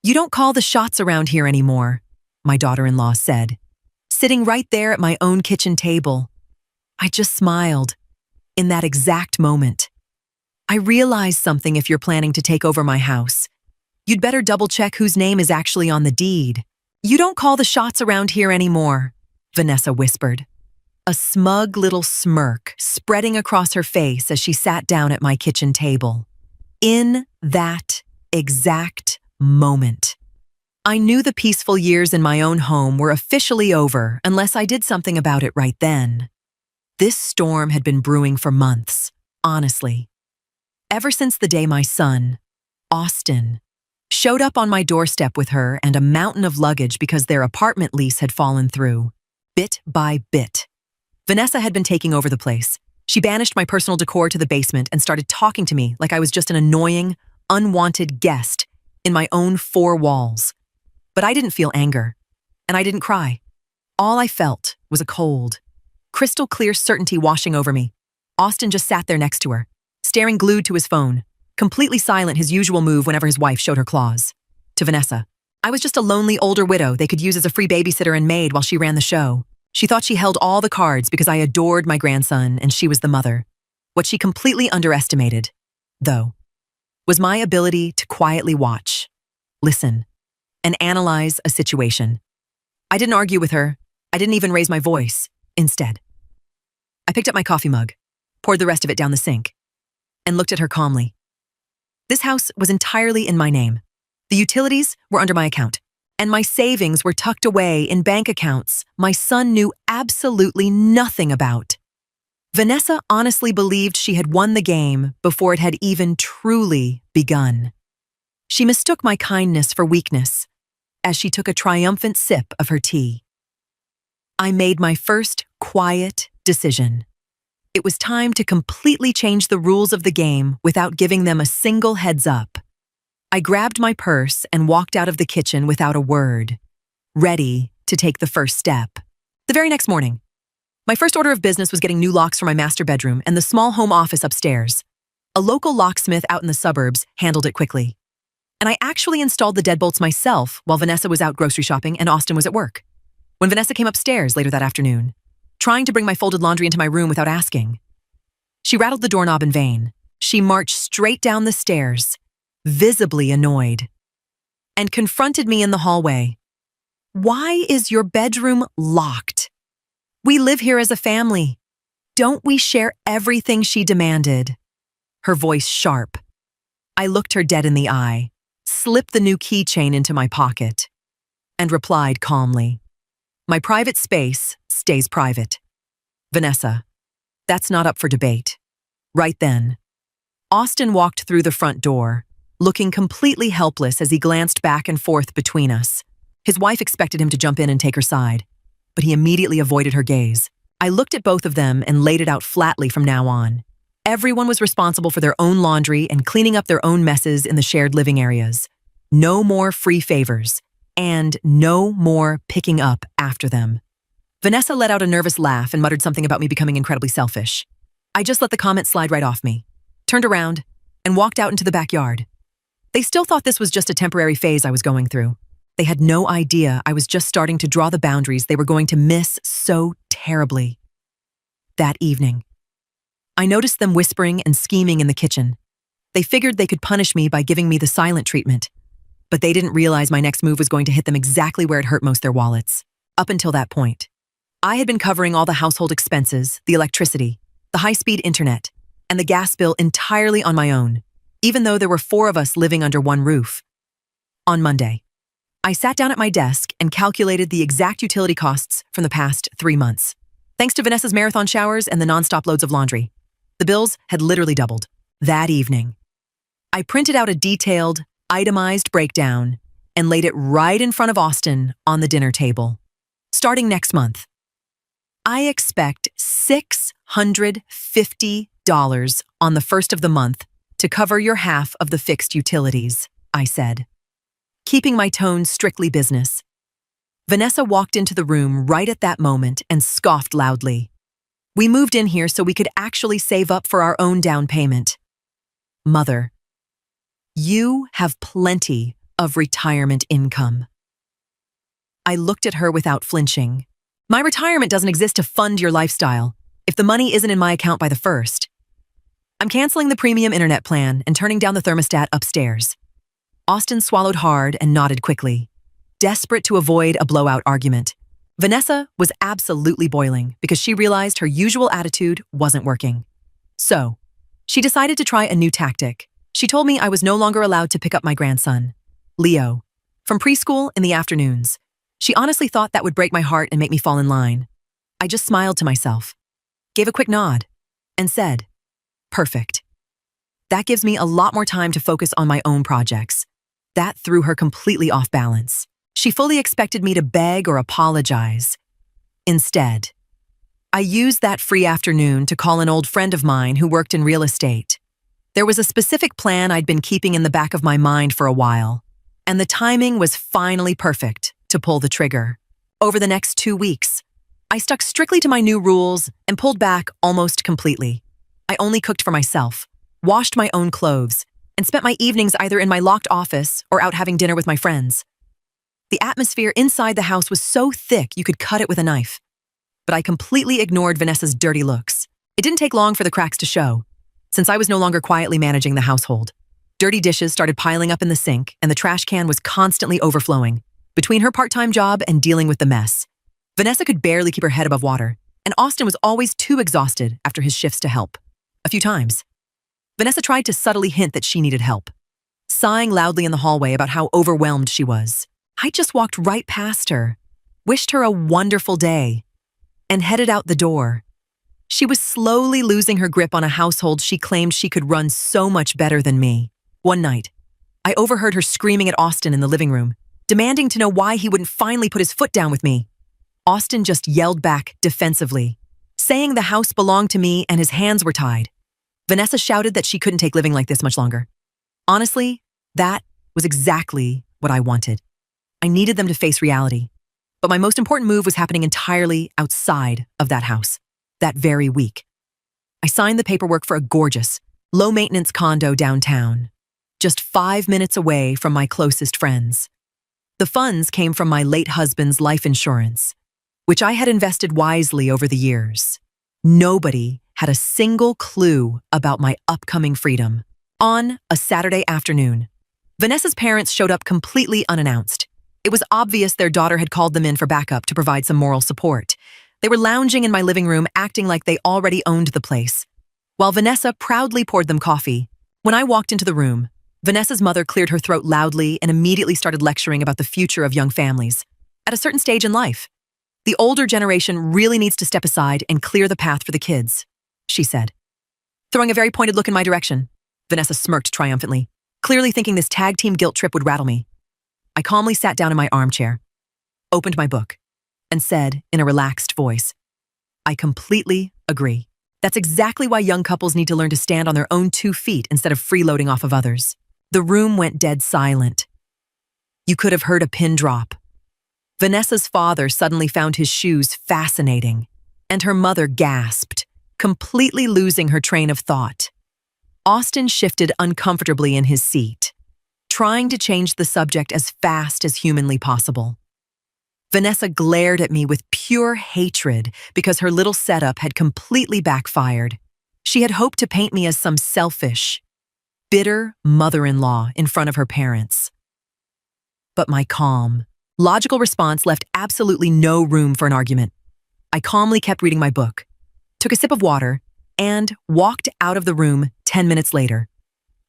"You don't call the shots around here anymore," my daughter-in-law said, sitting right there at my own kitchen table. I just smiled. In that exact moment, I realized something. If you're planning to take over my house, you'd better double-check whose name is actually on the deed. "You don't call the shots around here anymore," Vanessa whispered, a smug little smirk spreading across her face as she sat down at my kitchen table. In that exact moment, I knew the peaceful years in my own home were officially over unless I did something about it right then. This storm had been brewing for months, honestly. Ever since the day my son, Austin, showed up on my doorstep with her and a mountain of luggage because their apartment lease had fallen through, bit by bit. Vanessa had been taking over the place. She banished my personal decor to the basement and started talking to me like I was just an annoying, unwanted guest in my own four walls. But I didn't feel anger, and I didn't cry. All I felt was a cold, crystal clear certainty washing over me. Austin just sat there next to her, staring glued to his phone, completely silent, his usual move whenever his wife showed her claws. To Vanessa, I was just a lonely older widow they could use as a free babysitter and maid while she ran the show. She thought she held all the cards because I adored my grandson and she was the mother. What she completely underestimated, though, was my ability to quietly watch, listen, and analyze a situation. I didn't argue with her. I didn't even raise my voice. Instead, I picked up my coffee mug, poured the rest of it down the sink, and looked at her calmly. This house was entirely in my name. The utilities were under my account, and my savings were tucked away in bank accounts my son knew absolutely nothing about. Vanessa honestly believed she had won the game before it had even truly begun. She mistook my kindness for weakness as she took a triumphant sip of her tea. I made my first quiet decision. It was time to completely change the rules of the game without giving them a single heads up. I grabbed my purse and walked out of the kitchen without a word, ready to take the first step. The very next morning, my first order of business was getting new locks for my master bedroom and the small home office upstairs. A local locksmith out in the suburbs handled it quickly. And I actually installed the deadbolts myself while Vanessa was out grocery shopping and Austin was at work. When Vanessa came upstairs later that afternoon, trying to bring my folded laundry into my room without asking, she rattled the doorknob in vain. She marched straight down the stairs, visibly annoyed, and confronted me in the hallway. "Why is your bedroom locked? We live here as a family. Don't we share everything?" she demanded, her voice sharp. I looked her dead in the eye, slipped the new keychain into my pocket, and replied calmly, "My private space stays private. Vanessa, that's not up for debate." Right then, Austin walked through the front door, looking completely helpless as he glanced back and forth between us. His wife expected him to jump in and take her side, but he immediately avoided her gaze. I looked at both of them and laid it out flatly from now on. Everyone was responsible for their own laundry and cleaning up their own messes in the shared living areas. No more free favors, and no more picking up after them. Vanessa let out a nervous laugh and muttered something about me becoming incredibly selfish. I just let the comment slide right off me, turned around, and walked out into the backyard. They still thought this was just a temporary phase I was going through. They had no idea I was just starting to draw the boundaries they were going to miss so terribly. That evening, I noticed them whispering and scheming in the kitchen. They figured they could punish me by giving me the silent treatment, but they didn't realize my next move was going to hit them exactly where it hurt most: their wallets. Up until that point, I had been covering all the household expenses, the electricity, the high-speed internet, and the gas bill entirely on my own, even though there were 4 of us living under one roof. On Monday, I sat down at my desk and calculated the exact utility costs from the past 3 months. Thanks to Vanessa's marathon showers and the nonstop loads of laundry, the bills had literally doubled. That evening, I printed out a detailed, itemized breakdown and laid it right in front of Austin on the dinner table. Starting next month, I expect $650 on the first of the month to cover your half of the fixed utilities, I said, keeping my tone strictly business. Vanessa walked into the room right at that moment and scoffed loudly. "We moved in here so we could actually save up for our own down payment." "Mother, you have plenty of retirement income. I looked at her without flinching. My retirement doesn't exist to fund your lifestyle if the money isn't in my account by the 1st. I'm canceling the premium internet plan and turning down the thermostat upstairs. Austin swallowed hard and nodded quickly, desperate to avoid a blowout argument. Vanessa was absolutely boiling because she realized her usual attitude wasn't working. So, she decided to try a new tactic. She told me I was no longer allowed to pick up my grandson, Leo, from preschool in the afternoons. She honestly thought that would break my heart and make me fall in line. I just smiled to myself, gave a quick nod, and said, "Perfect. That gives me a lot more time to focus on my own projects." That threw her completely off balance. She fully expected me to beg or apologize. Instead, I used that free afternoon to call an old friend of mine who worked in real estate. There was a specific plan I'd been keeping in the back of my mind for a while, and the timing was finally perfect to pull the trigger. Over the next 2 weeks, I stuck strictly to my new rules and pulled back almost completely. I only cooked for myself, washed my own clothes, and spent my evenings either in my locked office or out having dinner with my friends. The atmosphere inside the house was so thick you could cut it with a knife. But I completely ignored Vanessa's dirty looks. It didn't take long for the cracks to show, since I was no longer quietly managing the household. Dirty dishes started piling up in the sink, and the trash can was constantly overflowing. Between her part-time job and dealing with the mess, Vanessa could barely keep her head above water, and Austin was always too exhausted after his shifts to help. A few times, Vanessa tried to subtly hint that she needed help, sighing loudly in the hallway about how overwhelmed she was. I just walked right past her, wished her a wonderful day, and headed out the door. She was slowly losing her grip on a household she claimed she could run so much better than me. One night, I overheard her screaming at Austin in the living room, demanding to know why he wouldn't finally put his foot down with me. Austin just yelled back defensively, saying the house belonged to me and his hands were tied. Vanessa shouted that she couldn't take living like this much longer. Honestly, that was exactly what I wanted. I needed them to face reality. But my most important move was happening entirely outside of that house, that very week. I signed the paperwork for a gorgeous, low-maintenance condo downtown, just 5 minutes away from my closest friends. The funds came from my late husband's life insurance, which I had invested wisely over the years. Nobody had a single clue about my upcoming freedom. On a Saturday afternoon, Vanessa's parents showed up completely unannounced. It was obvious their daughter had called them in for backup to provide some moral support. They were lounging in my living room, acting like they already owned the place, while Vanessa proudly poured them coffee. When I walked into the room, Vanessa's mother cleared her throat loudly and immediately started lecturing about the future of young families. At a certain stage in life, the older generation really needs to step aside and clear the path for the kids, she said, throwing a very pointed look in my direction. Vanessa smirked triumphantly, clearly thinking this tag team guilt trip would rattle me. I calmly sat down in my armchair, opened my book, and said in a relaxed voice, "I completely agree. That's exactly why young couples need to learn to stand on their own 2 feet instead of freeloading off of others." The room went dead silent. You could have heard a pin drop. Vanessa's father suddenly found his shoes fascinating, and her mother gasped, completely losing her train of thought. Austin shifted uncomfortably in his seat, trying to change the subject as fast as humanly possible. Vanessa glared at me with pure hatred because her little setup had completely backfired. She had hoped to paint me as some selfish, bitter mother-in-law in front of her parents. But my calm, logical response left absolutely no room for an argument. I calmly kept reading my book, took a sip of water, and walked out of the room 10 minutes later.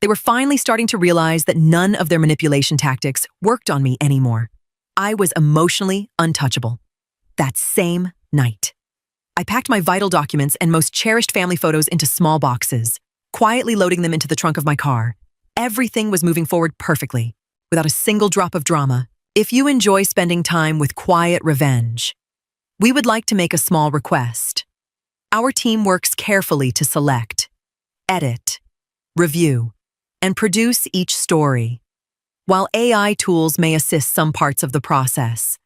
They were finally starting to realize that none of their manipulation tactics worked on me anymore. I was emotionally untouchable. That same night, I packed my vital documents and most cherished family photos into small boxes, quietly loading them into the trunk of my car. Everything was moving forward perfectly, without a single drop of drama. If you enjoy spending time with quiet revenge, we would like to make a small request. Our team works carefully to select, edit, review, and produce each story. While AI tools may assist some parts of the process,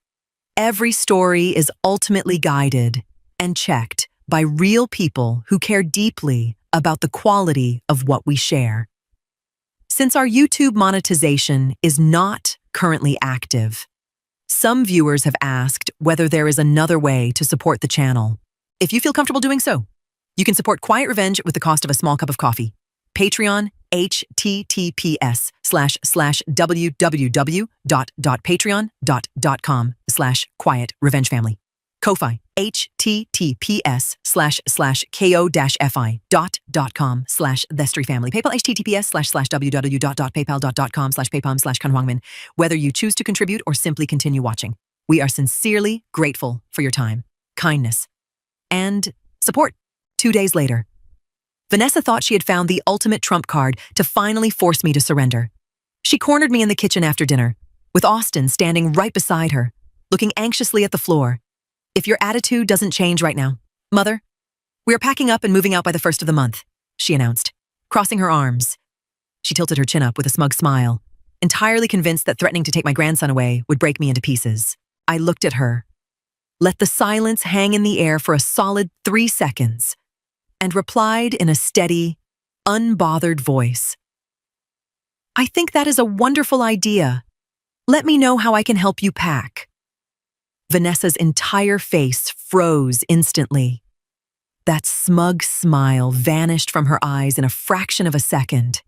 every story is ultimately guided and checked by real people who care deeply about the quality of what we share. Since our YouTube monetization is not currently active, some viewers have asked whether there is another way to support the channel. If you feel comfortable doing so, you can support Quiet Revenge with the cost of a small cup of coffee. Patreon, https://www.patreon.com/Quiet Revenge Family. Ko-fi, https://ko-fi.com/thestry family. PayPal, https://www.paypal.com/paypal/kanhuangmin. Whether you choose to contribute or simply continue watching, we are sincerely grateful for your time, kindness, and support. 2 days later, Vanessa thought she had found the ultimate trump card to finally force me to surrender. She cornered me in the kitchen after dinner, with Austin standing right beside her, looking anxiously at the floor. "If your attitude doesn't change right now, Mother, we are packing up and moving out by the 1st of the month," she announced, crossing her arms. She tilted her chin up with a smug smile, entirely convinced that threatening to take my grandson away would break me into pieces. I looked at her, let the silence hang in the air for a solid 3 seconds, and replied in a steady, unbothered voice, "I think that is a wonderful idea. Let me know how I can help you pack." Vanessa's entire face froze instantly. That smug smile vanished from her eyes in a fraction of a second.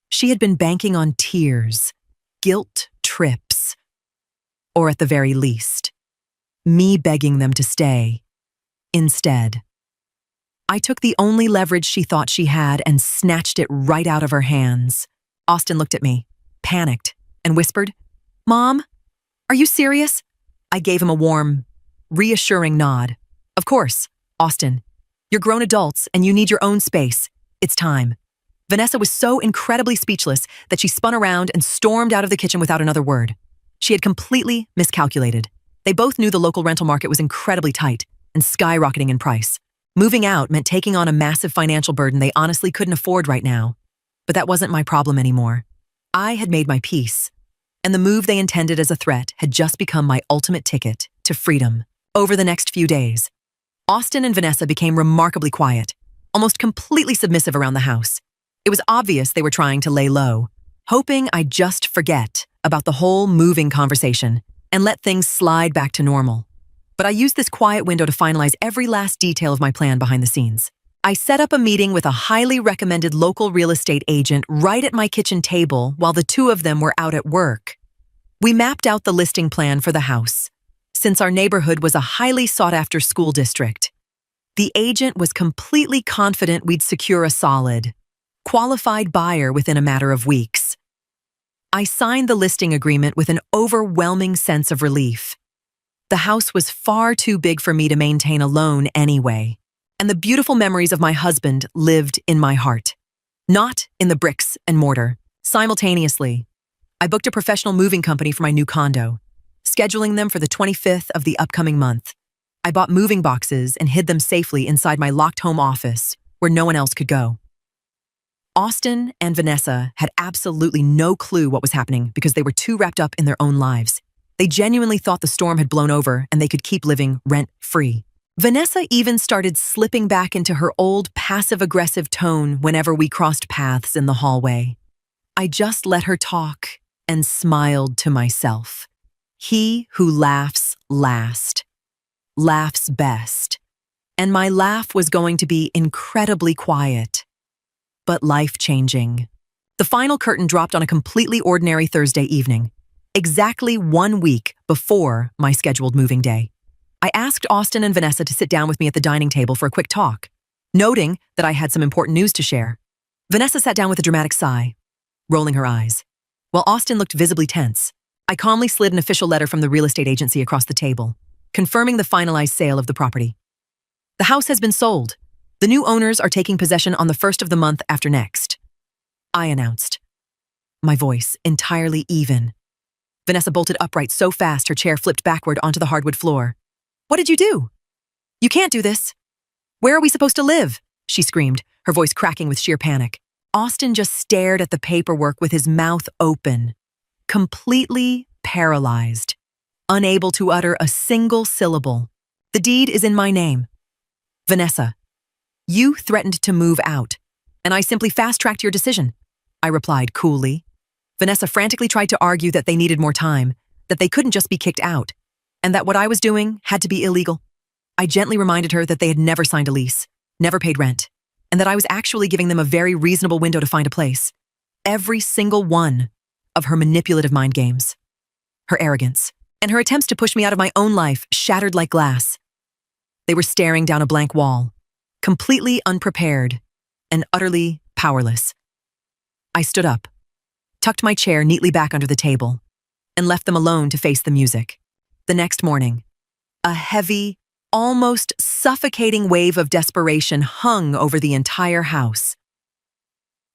She had been banking on tears, guilt trips, or at the very least, me begging them to stay. Instead, I took the only leverage she thought she had and snatched it right out of her hands. Austin looked at me, panicked, and whispered, "Mom, are you serious?" I gave him a warm, reassuring nod. "Of course, Austin. You're grown adults and you need your own space. It's time." Vanessa was so incredibly speechless that she spun around and stormed out of the kitchen without another word. She had completely miscalculated. They both knew the local rental market was incredibly tight and skyrocketing in price. Moving out meant taking on a massive financial burden they honestly couldn't afford right now. But that wasn't my problem anymore. I had made my peace, and the move they intended as a threat had just become my ultimate ticket to freedom. Over the next few days, Austin and Vanessa became remarkably quiet, almost completely submissive around the house. It was obvious they were trying to lay low, hoping I'd just forget about the whole moving conversation and let things slide back to normal. But I used this quiet window to finalize every last detail of my plan behind the scenes. I set up a meeting with a highly recommended local real estate agent right at my kitchen table while the two of them were out at work. We mapped out the listing plan for the house, since our neighborhood was a highly sought-after school district. The agent was completely confident we'd secure a solid, qualified buyer within a matter of weeks. I signed the listing agreement with an overwhelming sense of relief. The house was far too big for me to maintain alone anyway, and the beautiful memories of my husband lived in my heart, not in the bricks and mortar. Simultaneously, I booked a professional moving company for my new condo, scheduling them for the 25th of the upcoming month. I bought moving boxes and hid them safely inside my locked home office where no one else could go. Austin and Vanessa had absolutely no clue what was happening because they were too wrapped up in their own lives. They genuinely thought the storm had blown over and they could keep living rent-free. Vanessa even started slipping back into her old passive-aggressive tone whenever we crossed paths in the hallway. I just let her talk and smiled to myself. He who laughs last laughs best. And my laugh was going to be incredibly quiet, but life-changing. The final curtain dropped on a completely ordinary Thursday evening, exactly 1 week before my scheduled moving day. I asked Austin and Vanessa to sit down with me at the dining table for a quick talk, noting that I had some important news to share. Vanessa sat down with a dramatic sigh, rolling her eyes, while Austin looked visibly tense. I calmly slid an official letter from the real estate agency across the table, confirming the finalized sale of the property. The house has been sold. The new owners are taking possession on the 1st of the month after next, I announced, my voice entirely even. Vanessa bolted upright so fast her chair flipped backward onto the hardwood floor. "What did you do? You can't do this. Where are we supposed to live?" she screamed, her voice cracking with sheer panic. Austin just stared at the paperwork with his mouth open, completely paralyzed, unable to utter a single syllable. "The deed is in my name. Vanessa, you threatened to move out, and I simply fast-tracked your decision. I replied coolly. Vanessa frantically tried to argue that they needed more time, that they couldn't just be kicked out, and that what I was doing had to be illegal. I gently reminded her that they had never signed a lease, never paid rent, and that I was actually giving them a very reasonable window to find a place. Every single one of her manipulative mind games, her arrogance, and her attempts to push me out of my own life shattered like glass. They were staring down a blank wall, completely unprepared and utterly powerless. I stood up, tucked my chair neatly back under the table, and left them alone to face the music. The next morning, a heavy, almost suffocating wave of desperation hung over the entire house.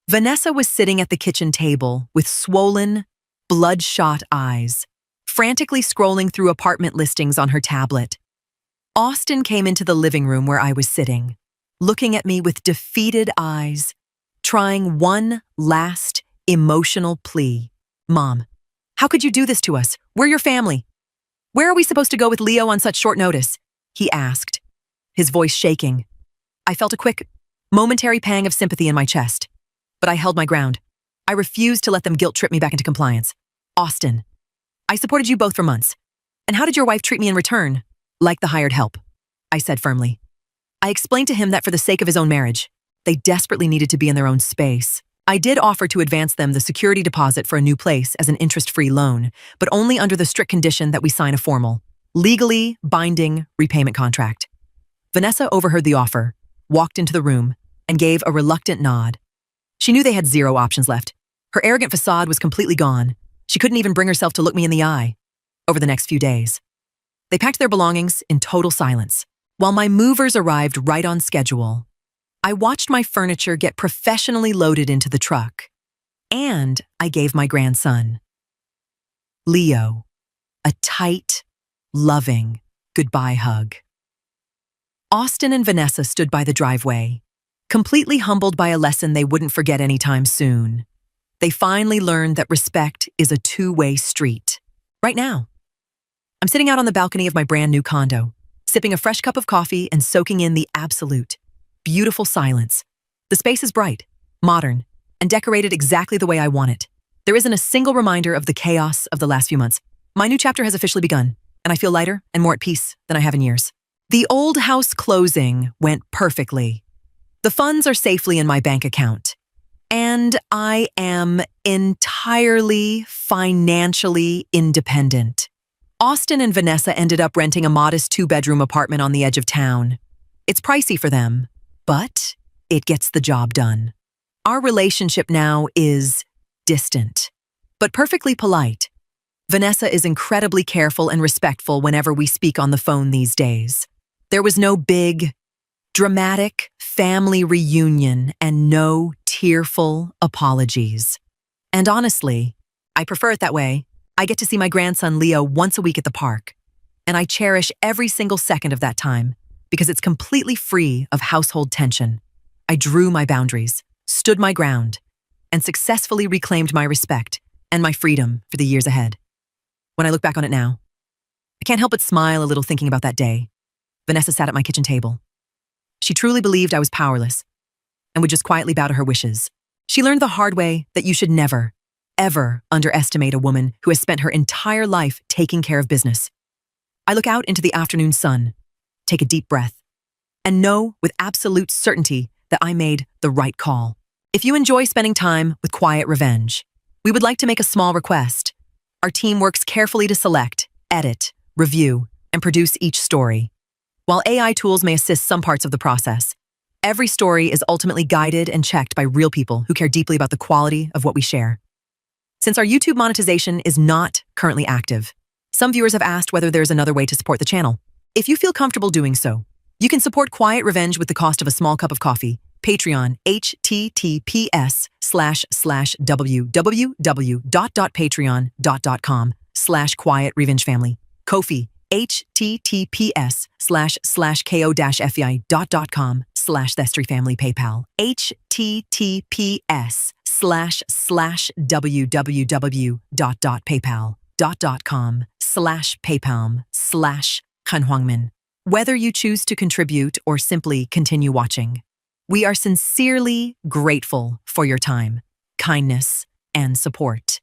Vanessa was sitting at the kitchen table with swollen, bloodshot eyes, frantically scrolling through apartment listings on her tablet. Austin came into the living room where I was sitting, looking at me with defeated eyes, trying one last emotional plea. Mom, how could you do this to us? We're your family. Where are we supposed to go with Leo on such short notice? He asked, his voice shaking. I felt a quick, momentary pang of sympathy in my chest, but I held my ground. I refused to let them guilt trip me back into compliance. Austin, I supported you both for months. And how did your wife treat me in return? Like the hired help, I said firmly. I explained to him that for the sake of his own marriage, they desperately needed to be in their own space. I did offer to advance them the security deposit for a new place as an interest-free loan, but only under the strict condition that we sign a formal, legally binding repayment contract. Vanessa overheard the offer, walked into the room, and gave a reluctant nod. She knew they had zero options left. Her arrogant facade was completely gone. She couldn't even bring herself to look me in the eye. Over the next few days, they packed their belongings in total silence. While my movers arrived right on schedule, I watched my furniture get professionally loaded into the truck, and I gave my grandson, Leo, a tight, loving goodbye hug. Austin and Vanessa stood by the driveway, completely humbled by a lesson they wouldn't forget anytime soon. They finally learned that respect is a two-way street. Right now, I'm sitting out on the balcony of my brand new condo, sipping a fresh cup of coffee and soaking in the absolute, beautiful silence. The space is bright, modern, and decorated exactly the way I want it. There isn't a single reminder of the chaos of the last few months. My new chapter has officially begun, and I feel lighter and more at peace than I have in years. The old house closing went perfectly. The funds are safely in my bank account, and I am entirely financially independent. Austin and Vanessa ended up renting a modest 2-bedroom apartment on the edge of town. It's pricey for them, but it gets the job done. Our relationship now is distant, but perfectly polite. Vanessa is incredibly careful and respectful whenever we speak on the phone these days. There was no big, dramatic family reunion and no tearful apologies. And honestly, I prefer it that way. I get to see my grandson Leo once a week at the park, and I cherish every single second of that time because it's completely free of household tension. I drew my boundaries, stood my ground, and successfully reclaimed my respect and my freedom for the years ahead. When I look back on it now, I can't help but smile a little thinking about that day. Vanessa sat at my kitchen table. She truly believed I was powerless and would just quietly bow to her wishes. She learned the hard way that you should never, ever underestimate a woman who has spent her entire life taking care of business. I look out into the afternoon sun, take a deep breath, and know with absolute certainty that I made the right call. If you enjoy spending time with Quiet Revenge, we would like to make a small request. Our team works carefully to select, edit, review, and produce each story. While AI tools may assist some parts of the process, every story is ultimately guided and checked by real people who care deeply about the quality of what we share. Since our YouTube monetization is not currently active, some viewers have asked whether there's another way to support the channel. If you feel comfortable doing so, you can support Quiet Revenge with the cost of a small cup of coffee. Patreon, https://www.patreon.com/Quiet Revenge Family. Ko-fi, https://ko-fi.com/Thestry Family. PayPal, https://www.paypal.com/paypalm/Kanhuangmin. Whether you choose to contribute or simply continue watching, we are sincerely grateful for your time. kindness, and support.